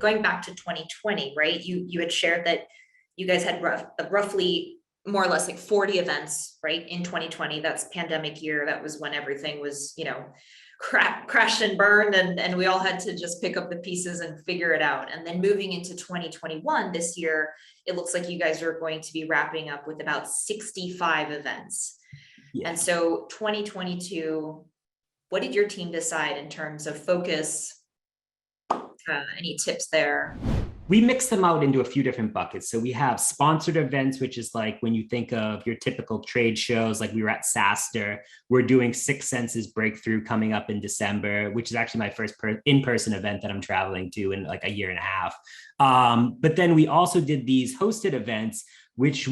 going back to 2020, right? You had shared that you guys had roughly more or less like 40 events, right? In 2020, that's pandemic year. That was when everything was, crashed and burned, and we all had to just pick up the pieces and figure it out. And then moving into 2021, this year, it looks like you guys are going to be wrapping up with about 65 events. Yeah. And so 2022, what did your team decide in terms of focus? Any tips there? We mix them out into a few different buckets. So we have sponsored events, which is like when you think of your typical trade shows, like we were at SaaStr, we're doing Six Senses Breakthrough coming up in December, which is actually my first in-person event that I'm traveling to in like a year and a half. But then we also did these hosted events, which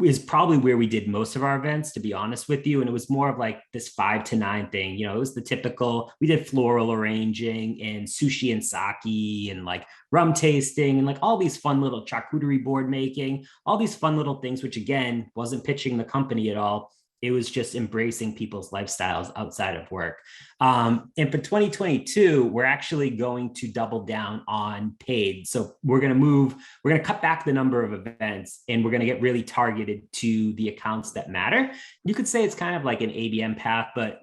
is probably where we did most of our events, to be honest with you. And it was more of like this 5 to 9 thing. It was the typical, we did floral arranging and sushi and sake and like rum tasting and like all these fun little charcuterie board making, all these fun little things, which again, wasn't pitching the company at all. It was just embracing people's lifestyles outside of work. And for 2022, we're actually going to double down on paid. So we're going to cut back the number of events, and we're going to get really targeted to the accounts that matter. You could say it's kind of like an ABM path, but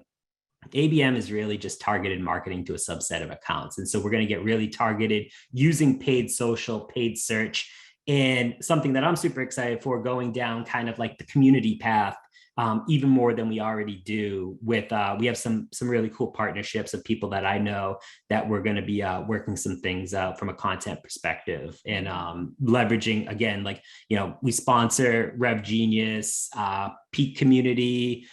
ABM is really just targeted marketing to a subset of accounts. And so we're going to get really targeted using paid social, paid search, and something that I'm super excited for, going down kind of like the community path. Even more than we already do with, we have some really cool partnerships of people that I know that we're going to be working some things out from a content perspective, and leveraging, again, like, we sponsor Rev Genius, Peak Community,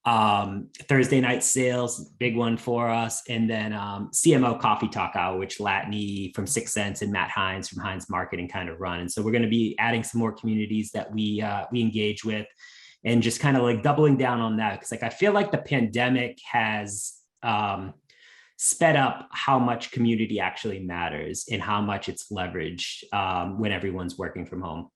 Thursday Night Sales, big one for us. And then CMO Coffee Talk Hour, which Latney from Six Sense and Matt Hines from Hines Marketing kind of run. And so we're going to be adding some more communities that we engage with, and just kind of like doubling down on that. Because like, I feel like the pandemic has sped up how much community actually matters and how much it's leveraged when everyone's working from home.